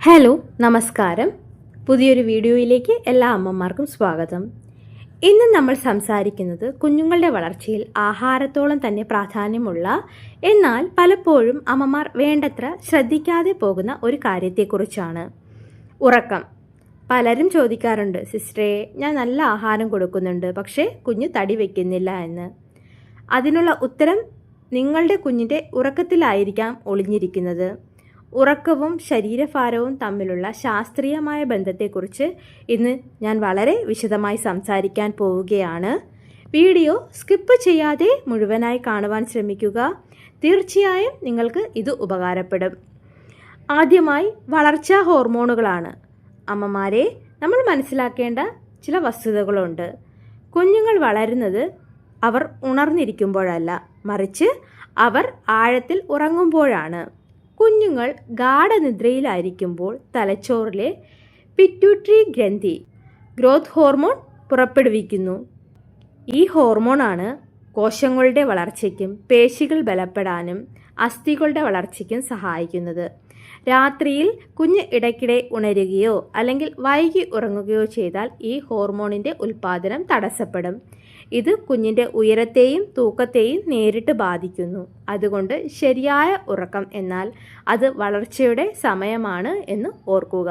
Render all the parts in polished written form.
Hello നമസ്കാരം. പുതിയൊരു വീഡിയോയിലേക്ക് എല്ലാ അമ്മമാർക്കും സ്വാഗതം. ഇന്ന് നമ്മൾ സംസാരിക്കുന്നത് കുഞ്ഞുങ്ങളുടെ വളർച്ചയിൽ ആഹാരത്തോളം തന്നെ പ്രാധാന്യമുള്ള എന്നാൽ പലപ്പോഴും അമ്മമാർ വേണ്ടത്ര ശ്രദ്ധിക്കാതെ പോകുന്ന ഒരു കാര്യത്തെക്കുറിച്ചാണ്. ഉറക്കം. പലരും ചോദിക്കാറുണ്ട്, സിസ്റ്ററെ ഞാൻ നല്ല ആഹാരം കൊടുക്കുന്നുണ്ട്, പക്ഷേ കുഞ്ഞ് തടി വയ്ക്കുന്നില്ല എന്ന്. അതിനുള്ള ഉത്തരം നിങ്ങളുടെ കുഞ്ഞിൻ്റെ ഉറക്കത്തിലായിരിക്കാം ഒളിഞ്ഞിരിക്കുന്നത്. ഉറക്കവും ശരീരഭാരവും തമ്മിലുള്ള ശാസ്ത്രീയമായ ബന്ധത്തെക്കുറിച്ച് ഇന്ന് ഞാൻ വളരെ വിശദമായി സംസാരിക്കാൻ പോവുകയാണ്. വീഡിയോ സ്കിപ്പ് ചെയ്യാതെ മുഴുവനായി കാണുവാൻ ശ്രമിക്കുക. തീർച്ചയായും നിങ്ങൾക്ക് ഇത് ഉപകാരപ്പെടും. ആദ്യമായി വളർച്ചാ ഹോർമോണുകളാണ്. അമ്മമാരെ, നമ്മൾ മനസ്സിലാക്കേണ്ട ചില വസ്തുതകളുണ്ട്. കുഞ്ഞുങ്ങൾ വളരുന്നത് അവർ ഉണർന്നിരിക്കുമ്പോഴല്ല, മറിച്ച് അവർ ആഴത്തിൽ ഉറങ്ങുമ്പോഴാണ്. കുഞ്ഞുങ്ങൾ ഗാഢനിദ്രയിലായിരിക്കുമ്പോൾ തലച്ചോറിലെ പിറ്റ്യൂട്ടറി ഗ്രന്ഥി ഗ്രോത്ത് ഹോർമോൺ പുറപ്പെടുവിക്കുന്നു. ഈ ഹോർമോണാണ് കോശങ്ങളുടെ വളർച്ചയ്ക്കും പേശികൾ ബലപ്പെടാനും അസ്ഥികളുടെ വളർച്ചയ്ക്കും സഹായിക്കുന്നത്. രാത്രിയിൽ കുഞ്ഞ് ഇടയ്ക്കിടെ ഉണരുകയോ അല്ലെങ്കിൽ വൈകി ഉറങ്ങുകയോ ചെയ്താൽ ഈ ഹോർമോണിൻ്റെ ഉൽപ്പാദനം തടസ്സപ്പെടും. ഇത് കുഞ്ഞിൻ്റെ ഉയരത്തെയും തൂക്കത്തെയും നേരിട്ട് ബാധിക്കുന്നു. അതുകൊണ്ട് ശരിയായ ഉറക്കം എന്നാൽ അത് വളർച്ചയുടെ സമയമാണ് എന്ന് ഓർക്കുക.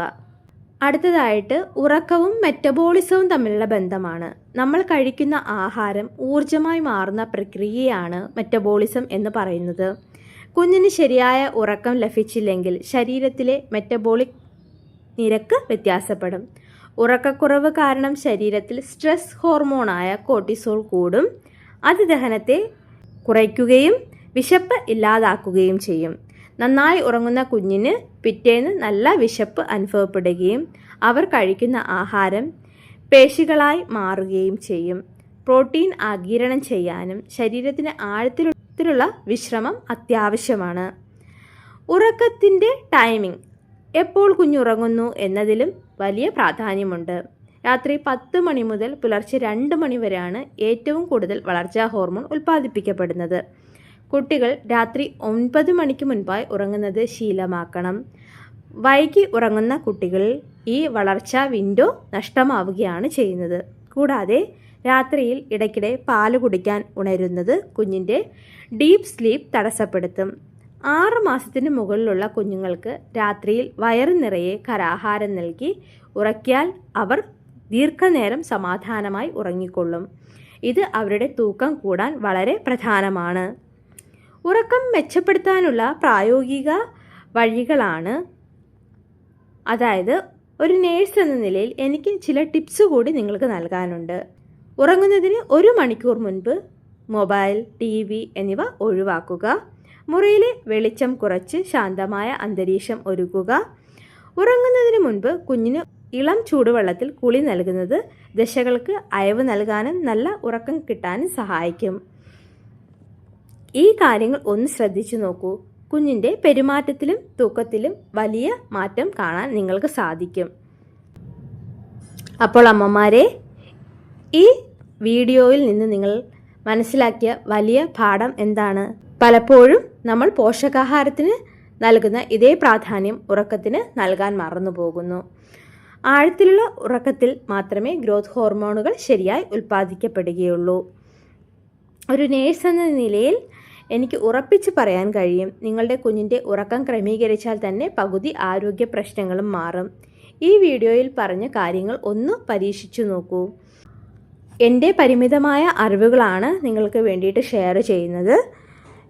അടുത്തതായിട്ട് ഉറക്കവും മെറ്റബോളിസവും തമ്മിലുള്ള ബന്ധമാണ്. നമ്മൾ കഴിക്കുന്ന ആഹാരം ഊർജമായി മാറുന്ന പ്രക്രിയയാണ് മെറ്റബോളിസം എന്ന് പറയുന്നത്. കുഞ്ഞിന് ശരിയായ ഉറക്കം ലഭിച്ചില്ലെങ്കിൽ ശരീരത്തിലെ മെറ്റബോളിക് നിരക്ക് വ്യത്യാസപ്പെടും. ഉറക്കക്കുറവ് കാരണം ശരീരത്തിൽ സ്ട്രെസ് ഹോർമോണായ കോർട്ടിസോൾ കൂടും. അത് ദഹനത്തെ കുറയ്ക്കുകയും വിശപ്പ് ഇല്ലാതാക്കുകയും ചെയ്യും. നന്നായി ഉറങ്ങുന്ന കുഞ്ഞിന് പിറ്റേന്ന് നല്ല വിശപ്പ് അനുഭവപ്പെടുകയും അവർ കഴിക്കുന്ന ആഹാരം പേശികളായി മാറുകയും ചെയ്യും. പ്രോട്ടീൻ ആഗിരണം ചെയ്യാനും ശരീരത്തിന് ആഴത്തിലുള്ള വിശ്രമം അത്യാവശ്യമാണ്. ഉറക്കത്തിൻ്റെ ടൈമിംഗ്, എപ്പോൾ കുഞ്ഞുറങ്ങുന്നു എന്നതിലും വലിയ പ്രാധാന്യമുണ്ട്. രാത്രി 10 മണി മുതൽ പുലർച്ചെ 2 മണി വരെയാണ് ഏറ്റവും കൂടുതൽ വളർച്ചാ ഹോർമോൺ ഉൽപ്പാദിപ്പിക്കപ്പെടുന്നത്. കുട്ടികൾ രാത്രി 9 മണിക്ക് മുൻപായി ഉറങ്ങുന്നത് ശീലമാക്കണം. വൈകി ഉറങ്ങുന്ന കുട്ടികളിൽ ഈ വളർച്ചാ വിൻഡോ നഷ്ടമാവുകയാണ് ചെയ്യുന്നത്. കൂടാതെ രാത്രിയിൽ ഇടയ്ക്കിടെ പാല് കുടിക്കാൻ ഉണരുന്നത് കുഞ്ഞിൻ്റെ ഡീപ്പ് സ്ലീപ്പ് തടസ്സപ്പെടുത്തും. 6 മാസത്തിന് മുകളിലുള്ള കുഞ്ഞുങ്ങൾക്ക് രാത്രിയിൽ വയറ് നിറയെ ഖരാഹാരം നൽകി ഉറക്കിയാൽ അവർ ദീർഘനേരം സമാധാനമായി ഉറങ്ങിക്കൊള്ളും. ഇത് അവരുടെ തൂക്കം കൂടാൻ വളരെ പ്രധാനമാണ്. ഉറക്കം മെച്ചപ്പെടുത്താനുള്ള പ്രായോഗിക വഴികളാണ്. അതായത് ഒരു നേഴ്സ് എന്ന നിലയിൽ എനിക്ക് ചില ടിപ്സ് കൂടി നിങ്ങൾക്ക് നൽകാനുണ്ട്. ഉറങ്ങുന്നതിന് 1 മണിക്കൂർ മുൻപ് മൊബൈൽ, TV എന്നിവ ഒഴിവാക്കുക. മുറിയിലെ വെളിച്ചം കുറച്ച് ശാന്തമായ അന്തരീക്ഷം ഒരുക്കുക. ഉറങ്ങുന്നതിന് മുൻപ് കുഞ്ഞിന് ഇളം ചൂടുവെള്ളത്തിൽ കുളി നൽകുന്നത് ദശകൾക്ക് അയവ് നൽകാനും നല്ല ഉറക്കം കിട്ടാനും സഹായിക്കും. ഈ കാര്യങ്ങൾ ഒന്ന് ശ്രദ്ധിച്ചു നോക്കൂ. കുഞ്ഞിൻ്റെ പെരുമാറ്റത്തിലും തൂക്കത്തിലും വലിയ മാറ്റം കാണാൻ നിങ്ങൾക്ക് സാധിക്കും. അപ്പോൾ അമ്മമാരെ, ഈ വീഡിയോയിൽ നിന്ന് നിങ്ങൾ മനസ്സിലാക്കിയ വലിയ പാഠം എന്താണ്? പലപ്പോഴും നമ്മൾ പോഷകാഹാരത്തിന് നൽകുന്ന ഇതേ പ്രാധാന്യം ഉറക്കത്തിന് നൽകാൻ മറന്നു പോകുന്നു. ആഴത്തിലുള്ള ഉറക്കത്തിൽ മാത്രമേ ഗ്രോത്ത് ഹോർമോണുകൾ ശരിയായി ഉൽപ്പാദിക്കപ്പെടുകയുള്ളൂ. ഒരു നേഴ്സ് എന്ന നിലയിൽ എനിക്ക് ഉറപ്പിച്ച് പറയാൻ കഴിയും, നിങ്ങളുടെ കുഞ്ഞിൻ്റെ ഉറക്കം ക്രമീകരിച്ചാൽ തന്നെ പകുതി ആരോഗ്യ പ്രശ്നങ്ങളും മാറും. ഈ വീഡിയോയിൽ പറഞ്ഞ കാര്യങ്ങൾ ഒന്ന് പരീക്ഷിച്ചു നോക്കൂ. എൻ്റെ പരിമിതമായ അറിവുകളാണ് നിങ്ങൾക്ക് വേണ്ടിയിട്ട് ഷെയർ ചെയ്യുന്നത്.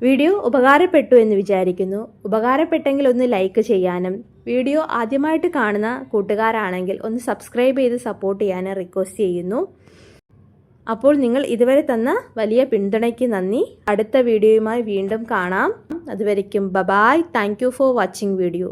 വീഡിയോ ഉപകാരപ്പെട്ടു എന്ന് വിചാരിക്കുന്നു. ഉപകാരപ്പെട്ടെങ്കിൽ ഒന്ന് ലൈക്ക് ചെയ്യാനും വീഡിയോ ആദ്യമായിട്ട് കാണുന്ന കൂട്ടുകാരാണെങ്കിൽ ഒന്ന് സബ്സ്ക്രൈബ് ചെയ്ത് സപ്പോർട്ട് ചെയ്യാനും റിക്വസ്റ്റ് ചെയ്യുന്നു. അപ്പോൾ നിങ്ങൾ ഇതുവരെ തന്ന വലിയ പിന്തുണയ്ക്ക് നന്ദി. അടുത്ത വീഡിയോയുമായി വീണ്ടും കാണാം. അതുവരയ്ക്കും bye. Thank you for watching video.